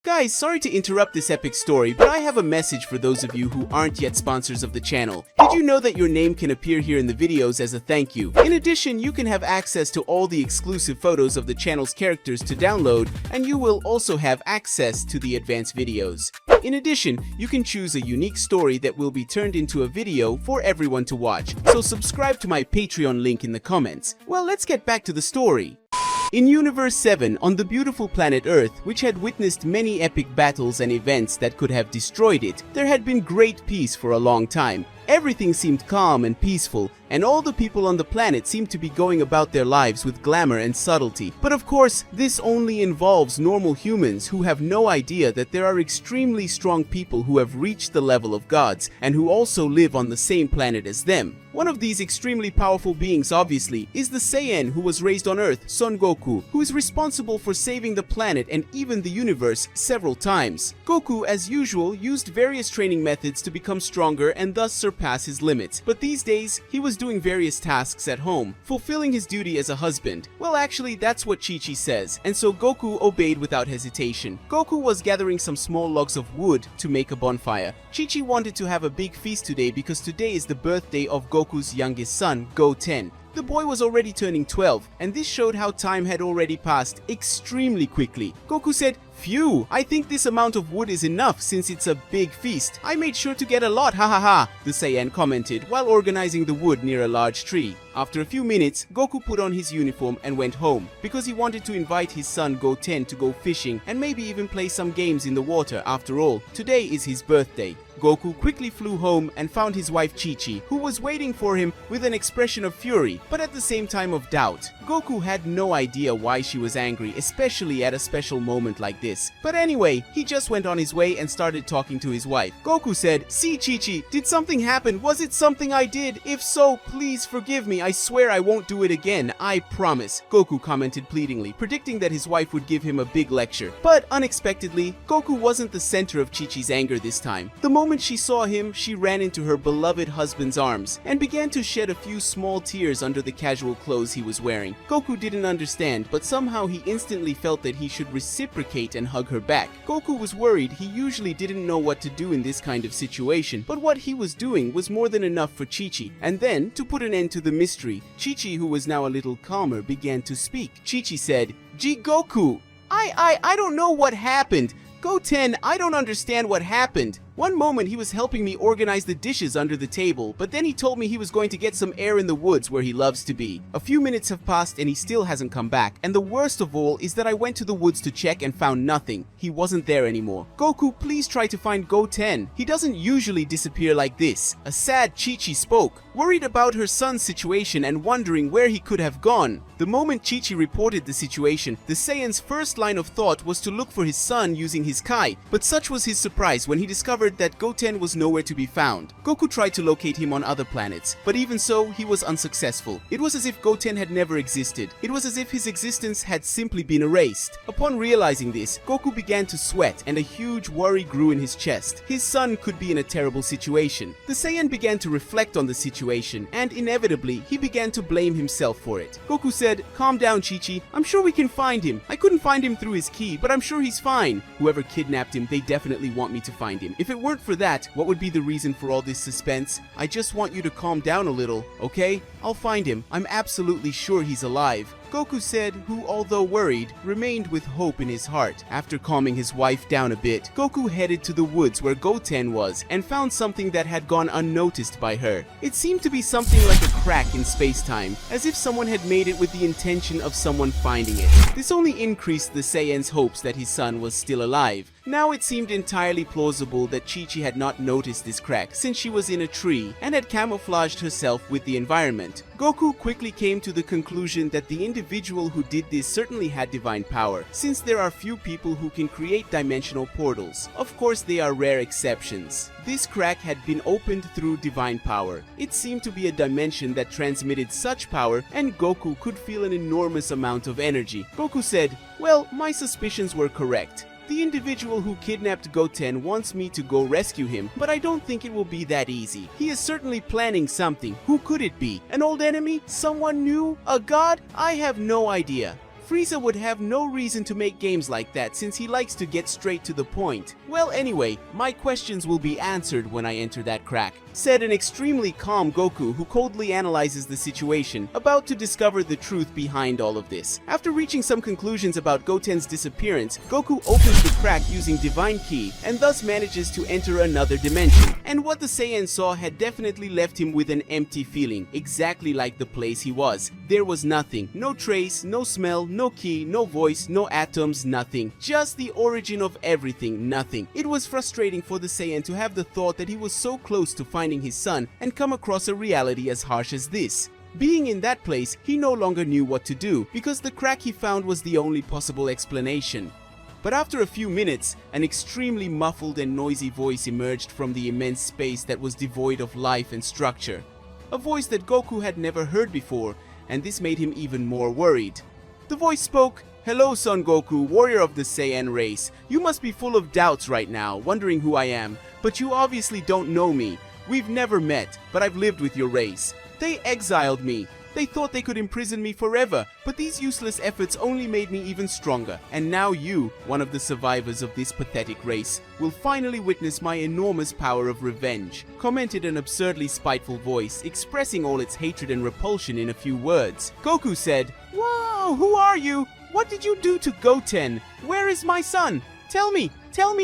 Guys, sorry to interrupt this epic story, but I have a message for those of you who aren't yet sponsors of the channel. Did you know that your name can appear here in the videos as a thank you? In addition, you can have access to all the exclusive photos of the channel's characters to download, and you will also have access to the advanced videos. In addition, you can choose a unique story that will be turned into a video for everyone to watch, so subscribe to my Patreon link in the comments. Well, let's get back to the story. In Universe 7, on the beautiful planet Earth, which had witnessed many epic battles and events that could have destroyed it, there had been great peace for a long time. Everything seemed calm and peaceful, and all the people on the planet seemed to be going about their lives with glamour and subtlety. But of course, this only involves normal humans who have no idea that there are extremely strong people who have reached the level of gods, and who also live on the same planet as them. One of these extremely powerful beings, obviously, is the Saiyan who was raised on Earth, Son Goku, who is responsible for saving the planet and even the universe several times. Goku, as usual, used various training methods to become stronger and thus surpass his limits. But these days, he was doing various tasks at home, fulfilling his duty as a husband. Well, actually, that's what Chi-Chi says, and so Goku obeyed without hesitation. Goku was gathering some small logs of wood to make a bonfire. Chi-Chi wanted to have a big feast today because today is the birthday of Goku's youngest son, Goten. The boy was already turning 12, and this showed how time had already passed extremely quickly. Goku said, "Phew, I think this amount of wood is enough since it's a big feast. I made sure to get a lot, ha ha ha," the Saiyan commented while organizing the wood near a large tree. After a few minutes, Goku put on his uniform and went home, because he wanted to invite his son Goten to go fishing and maybe even play some games in the water. After all, today is his birthday. Goku quickly flew home and found his wife Chi-Chi, who was waiting for him with an expression of fury, but at the same time of doubt. Goku had no idea why she was angry, especially at a special moment like this. But anyway, he just went on his way and started talking to his wife. Goku said, "See, Chi-Chi, did something happen? Was it something I did? If so, please forgive me. I swear I won't do it again. I promise," Goku commented pleadingly, predicting that his wife would give him a big lecture. But unexpectedly, Goku wasn't the center of Chi-Chi's anger this time. The moment she saw him, she ran into her beloved husband's arms and began to shed a few small tears under the casual clothes he was wearing. Goku didn't understand, but somehow he instantly felt that he should reciprocate and hug her back. Goku was worried. He usually didn't know what to do in this kind of situation, but what he was doing was more than enough for Chi-Chi. And then, to put an end to the mystery, Chi-Chi, who was now a little calmer, began to speak. Chi-Chi said, "Gee, Goku, I don't know what happened. Goten, I don't understand what happened. One moment he was helping me organize the dishes under the table, but then he told me he was going to get some air in the woods where he loves to be. A few minutes have passed and he still hasn't come back, and the worst of all is that I went to the woods to check and found nothing. He wasn't there anymore. Goku, please try to find Goten. He doesn't usually disappear like this." A sad Chi-Chi spoke, worried about her son's situation and wondering where he could have gone. The moment Chi-Chi reported the situation, the Saiyan's first line of thought was to look for his son using his Kai, but such was his surprise when he discovered that Goten was nowhere to be found. Goku tried to locate him on other planets, but even so, he was unsuccessful. It was as if Goten had never existed. It was as if his existence had simply been erased. Upon realizing this, Goku began to sweat and a huge worry grew in his chest. His son could be in a terrible situation. The Saiyan began to reflect on the situation, and inevitably, he began to blame himself for it. Goku said, "Calm down, Chi-Chi. I'm sure we can find him. I couldn't find him through his ki, but I'm sure he's fine. Whoever kidnapped him, they definitely want me to find him. If it weren't for that, what would be the reason for all this suspense? I just want you to calm down a little, okay? I'll find him. I'm absolutely sure he's alive." Goku said, who, although worried, remained with hope in his heart. After calming his wife down a bit, Goku headed to the woods where Goten was and found something that had gone unnoticed by her. It seemed to be something like a crack in space-time, as if someone had made it with the intention of someone finding it. This only increased the Saiyan's hopes that his son was still alive. Now it seemed entirely plausible that Chi-Chi had not noticed this crack since she was in a tree and had camouflaged herself with the environment. Goku quickly came to the conclusion that the individual who did this certainly had divine power, since there are few people who can create dimensional portals. Of course, they are rare exceptions. This crack had been opened through divine power. It seemed to be a dimension that transmitted such power, and Goku could feel an enormous amount of energy. Goku said, "Well, my suspicions were correct. The individual who kidnapped Goten wants me to go rescue him, but I don't think it will be that easy. He is certainly planning something. Who could it be? An old enemy? Someone new? A god? I have no idea." Frieza would have no reason to make games like that since he likes to get straight to the point. Well, anyway, my questions will be answered when I enter that crack, said an extremely calm Goku who coldly analyzes the situation, about to discover the truth behind all of this. After reaching some conclusions about Goten's disappearance, Goku opens the crack using Divine Ki and thus manages to enter another dimension. And what the Saiyan saw had definitely left him with an empty feeling, exactly like the place he was. There was nothing, no trace, no smell, no ki, no voice, no atoms, nothing. Just the origin of everything, nothing. It was frustrating for the Saiyan to have the thought that he was so close to finding his son and come across a reality as harsh as this. Being in that place, he no longer knew what to do because the crack he found was the only possible explanation. But after a few minutes, an extremely muffled and noisy voice emerged from the immense space that was devoid of life and structure. A voice that Goku had never heard before, and this made him even more worried. The voice spoke, "Hello, Son Goku, warrior of the Saiyan race. You must be full of doubts right now, wondering who I am, but you obviously don't know me. We've never met, but I've lived with your race. They exiled me. They thought they could imprison me forever, but these useless efforts only made me even stronger. And now you, one of the survivors of this pathetic race, will finally witness my enormous power of revenge," commented an absurdly spiteful voice, expressing all its hatred and repulsion in a few words. Goku said, "Whoa, who are you? What did you do to Goten? Where is my son? Tell me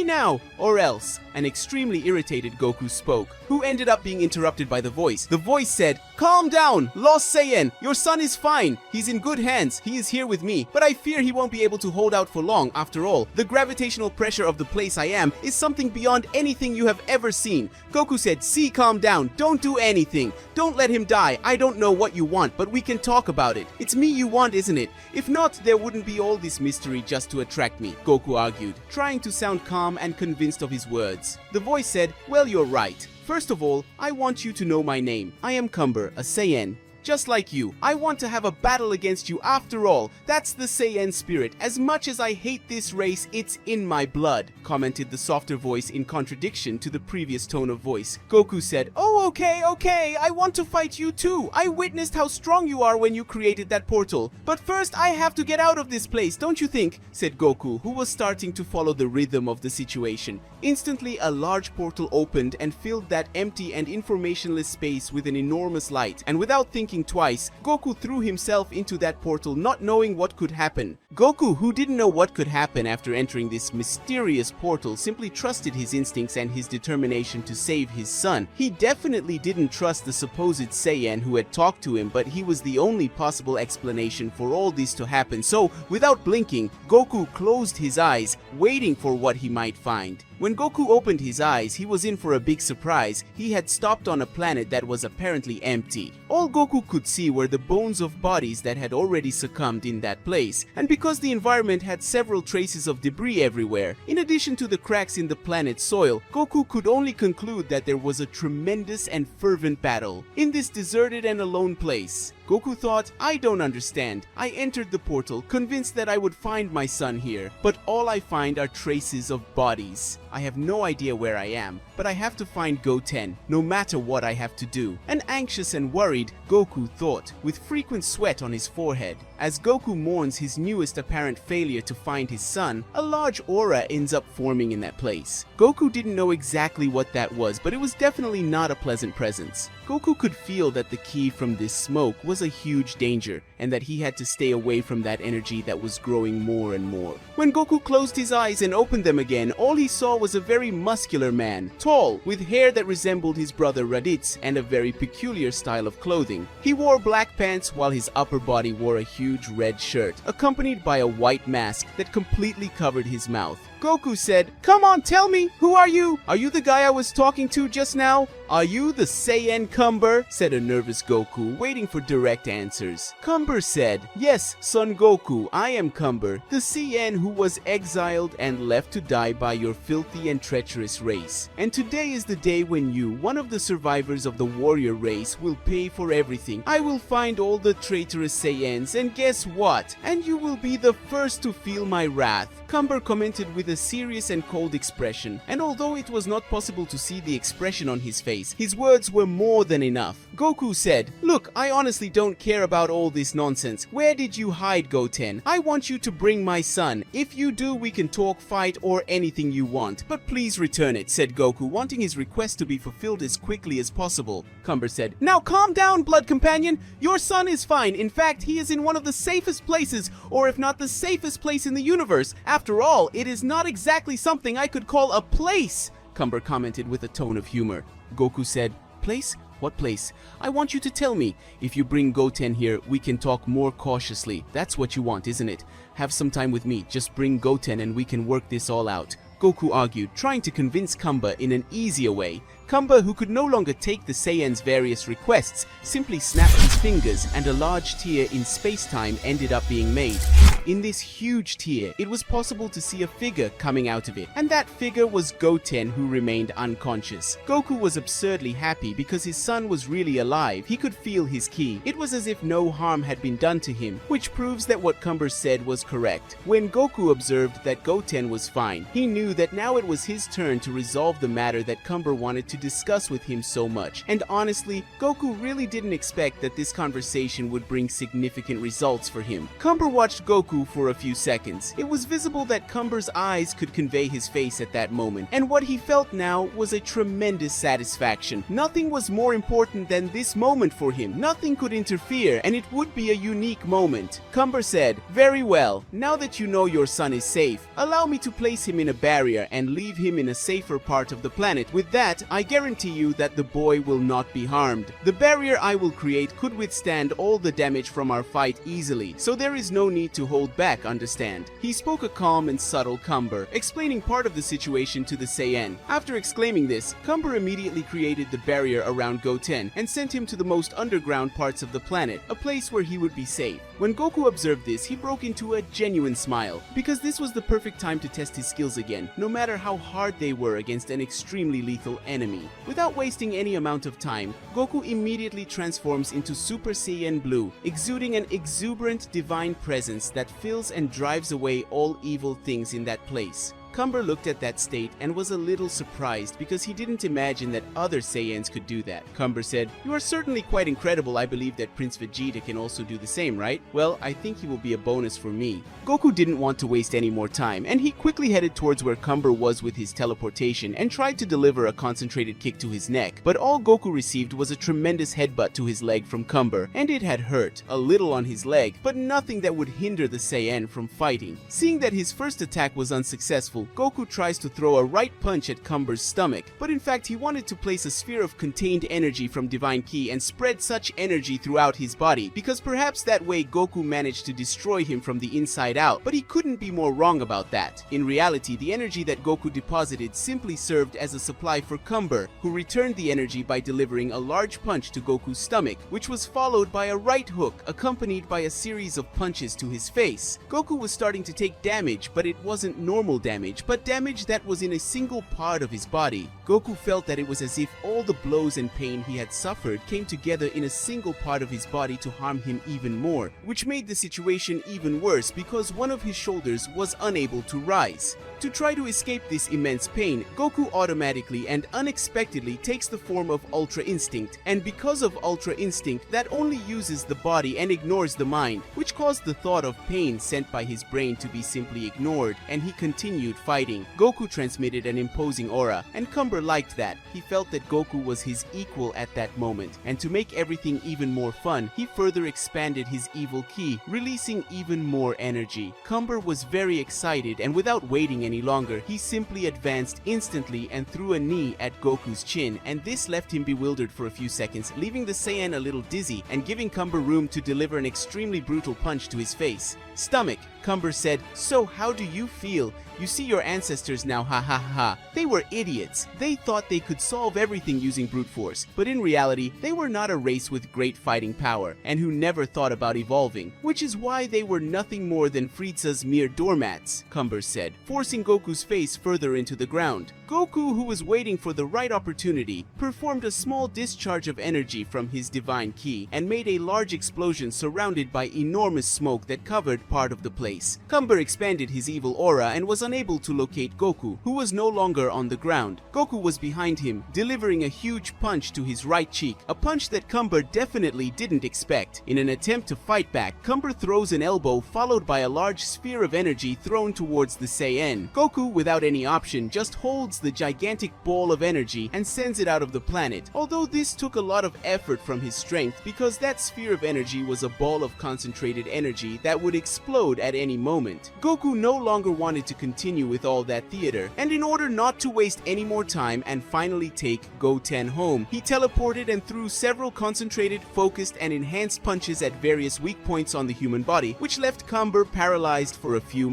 now, or else." An extremely irritated Goku spoke, who ended up being interrupted by the voice. The voice said, "Calm down, Lost Saiyan. Your son is fine. He's in good hands. He is here with me, but I fear he won't be able to hold out for long. After all, the gravitational pressure of the place I am is something beyond anything you have ever seen." Goku said, "See, calm down. Don't do anything. Don't let him die. I don't know what you want, but we can talk about it. It's me you want, isn't it? If not, there wouldn't be all this mystery just to attract me," Goku argued, trying to sound calm and convinced of his words. The voice said, "Well, you're right. First of all, I want you to know my name. I am Cumber, a Saiyan. Just like you, I want to have a battle against you after all. That's the Saiyan spirit. As much as I hate this race, it's in my blood," commented the softer voice in contradiction to the previous tone of voice. Goku said, "Oh, okay, I want to fight you too. I witnessed how strong you are when you created that portal. But first, I have to get out of this place, don't you think?" said Goku, who was starting to follow the rhythm of the situation. Instantly, a large portal opened and filled that empty and informationless space with an enormous light, and without thinking twice, Goku threw himself into that portal, not knowing what could happen. Goku, who didn't know what could happen after entering this mysterious portal, simply trusted his instincts and his determination to save his son. He definitely didn't trust the supposed Saiyan who had talked to him, but he was the only possible explanation for all this to happen. So, without blinking, Goku closed his eyes, waiting for what he might find. When Goku opened his eyes, he was in for a big surprise. He had stopped on a planet that was apparently empty. All Goku could see were the bones of bodies that had already succumbed in that place, and because the environment had several traces of debris everywhere, in addition to the cracks in the planet's soil, Goku could only conclude that there was a tremendous and fervent battle in this deserted and alone place. Goku thought, "I don't understand. I entered the portal, convinced that I would find my son here, but all I find are traces of bodies. I have no idea where I am, but I have to find Goten, no matter what I have to do." And anxious and worried, Goku thought, with frequent sweat on his forehead. As Goku mourns his newest apparent failure to find his son, a large aura ends up forming in that place. Goku didn't know exactly what that was, but it was definitely not a pleasant presence. Goku could feel that the ki from this smoke was a huge danger, and that he had to stay away from that energy that was growing more and more. When Goku closed his eyes and opened them again, all he saw was a very muscular man, tall, with hair that resembled his brother Raditz, and a very peculiar style of clothing. He wore black pants while his upper body wore a huge red shirt, accompanied by a white mask that completely covered his mouth. Goku said, "Come on, tell me, who are you? Are you the guy I was talking to just now? Are you the Saiyan Cumber?" said a nervous Goku, waiting for direct answers. Cumber said, "Yes, Son Goku, I am Cumber, the Saiyan who was exiled and left to die by your filthy and treacherous race. And today is the day when you, one of the survivors of the warrior race, will pay for everything. I will find all the traitorous Saiyans and guess what? And you will be the first to feel my wrath, Cumber commented with a serious and cold expression, and although it was not possible to see the expression on his face, his words were more than enough. Goku said, "Look, I honestly don't care about all this nonsense. Where did you hide, Goten? I want you to bring my son. If you do, we can talk, fight, or anything you want. But please return it," said Goku, wanting his request to be fulfilled as quickly as possible. Cumber said, "Now calm down, blood companion. Your son is fine. In fact, he is in one of the safest places, or if not the safest place in the universe. After all, it is not exactly something I could call a place," Cumber commented with a tone of humor. Goku said, "Place? What place? I want you to tell me. If you bring Goten here, we can talk more cautiously. That's what you want, isn't it? Have some time with me. Just bring Goten and we can work this all out," Goku argued, trying to convince Cumber in an easier way. Cumber, who could no longer take the Saiyan's various requests, simply snapped his fingers and a large tear in space-time ended up being made. In this huge tear, it was possible to see a figure coming out of it, and that figure was Goten, who remained unconscious. Goku was absurdly happy because his son was really alive. He could feel his ki. It was as if no harm had been done to him, which proves that what Cumber said was correct. When Goku observed that Goten was fine, he knew that now it was his turn to resolve the matter that Cumber wanted to discuss with him so much. And honestly, Goku really didn't expect that this conversation would bring significant results for him. Cumber watched Goku for a few seconds. It was visible that Cumber's eyes could convey his face at that moment, and what he felt now was a tremendous satisfaction. Nothing was more important than this moment for him. Nothing could interfere, and it would be a unique moment. Cumber said, "Very well, now that you know your son is safe, allow me to place him in a barrier and leave him in a safer part of the planet. With that, I guarantee you that the boy will not be harmed. The barrier I will create could withstand all the damage from our fight easily, so there is no need to hold back, understand?" He spoke a calm and subtle Cumber, explaining part of the situation to the Saiyan. After exclaiming this, Cumber immediately created the barrier around Goten and sent him to the most underground parts of the planet, a place where he would be safe. When Goku observed this, he broke into a genuine smile, because this was the perfect time to test his skills again, no matter how hard they were against an extremely lethal enemy. Without wasting any amount of time, Goku immediately transforms into Super Saiyan Blue, exuding an exuberant divine presence that fills and drives away all evil things in that place. Cumber looked at that state and was a little surprised because he didn't imagine that other Saiyans could do that. Cumber said, "You are certainly quite incredible. I believe that Prince Vegeta can also do the same, right? Well, I think he will be a bonus for me." Goku didn't want to waste any more time, and he quickly headed towards where Cumber was with his teleportation and tried to deliver a concentrated kick to his neck. But all Goku received was a tremendous headbutt to his leg from Cumber, and it had hurt a little on his leg, but nothing that would hinder the Saiyan from fighting. Seeing that his first attack was unsuccessful, Goku tries to throw a right punch at Cumber's stomach, but in fact he wanted to place a sphere of contained energy from Divine Ki and spread such energy throughout his body, because perhaps that way Goku managed to destroy him from the inside out, but he couldn't be more wrong about that. In reality, the energy that Goku deposited simply served as a supply for Cumber, who returned the energy by delivering a large punch to Goku's stomach, which was followed by a right hook accompanied by a series of punches to his face. Goku was starting to take damage, but it wasn't normal damage, but damage that was in a single part of his body. Goku felt that it was as if all the blows and pain he had suffered came together in a single part of his body to harm him even more, which made the situation even worse because one of his shoulders was unable to rise. To try to escape this immense pain, Goku automatically and unexpectedly takes the form of Ultra Instinct, and because of Ultra Instinct, that only uses the body and ignores the mind, which caused the thought of pain sent by his brain to be simply ignored, and he continued fighting. Goku transmitted an imposing aura, and Cumber liked that. He felt that Goku was his equal at that moment, and to make everything even more fun, he further expanded his evil ki, releasing even more energy. Cumber was very excited, and without waiting any longer, he simply advanced instantly and threw a knee at Goku's chin, and this left him bewildered for a few seconds, leaving the Saiyan a little dizzy and giving Cumber room to deliver an extremely brutal punch to his face. Stomach. Cumber said, "So how do you feel? You see your ancestors now, ha ha ha. They were idiots. They thought they could solve everything using brute force, but in reality, they were not a race with great fighting power, and who never thought about evolving, which is why they were nothing more than Frieza's mere doormats," Cumber said, forcing Goku's face further into the ground. Goku, who was waiting for the right opportunity, performed a small discharge of energy from his divine ki, and made a large explosion surrounded by enormous smoke that covered part of the place. Cumber expanded his evil aura and was unable to locate Goku, who was no longer on the ground. Goku was behind him, delivering a huge punch to his right cheek, a punch that Cumber definitely didn't expect. In an attempt to fight back, Cumber throws an elbow followed by a large sphere of energy thrown towards the Saiyan. Goku, without any option, just holds the gigantic ball of energy and sends it out of the planet, although this took a lot of effort from his strength because that sphere of energy was a ball of concentrated energy that would explode at any moment. Goku no longer wanted to continue with all that theater, and in order not to waste any more time and finally take Goten home, he teleported and threw several concentrated, focused, and enhanced punches at various weak points on the human body, which left Cumber paralyzed for a few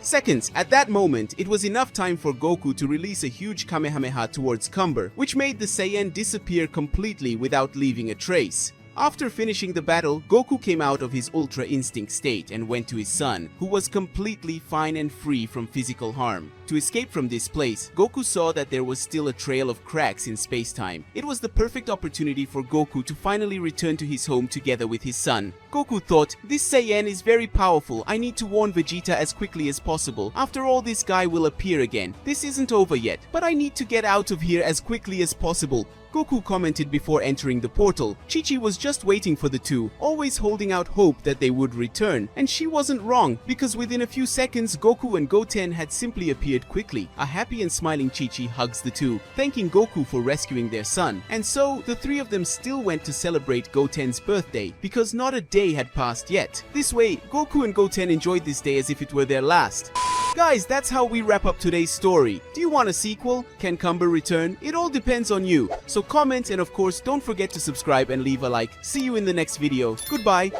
seconds. At that moment, it was enough time for Goku to release a huge Kamehameha towards Cumber, which made the Saiyan disappear completely without leaving a trace. After finishing the battle, Goku came out of his Ultra Instinct state and went to his son, who was completely fine and free from physical harm. To escape from this place, Goku saw that there was still a trail of cracks in space-time. It was the perfect opportunity for Goku to finally return to his home together with his son. Goku thought, "This Saiyan is very powerful. I need to warn Vegeta as quickly as possible. After all, this guy will appear again. This isn't over yet, but I need to get out of here as quickly as possible." Goku commented before entering the portal. Chi-Chi was just waiting for the two, always holding out hope that they would return, and she wasn't wrong, because within a few seconds Goku and Goten had simply appeared quickly. A happy and smiling Chi-Chi hugs the two, thanking Goku for rescuing their son, and so the three of them still went to celebrate Goten's birthday, because not a day had passed yet. This way, Goku and Goten enjoyed this day as if it were their last. Guys, that's how we wrap up today's story. Do you want a sequel? Can Cumber return? It all depends on you. So comment, and of course don't forget to subscribe and leave a like. See you in the next video. Goodbye.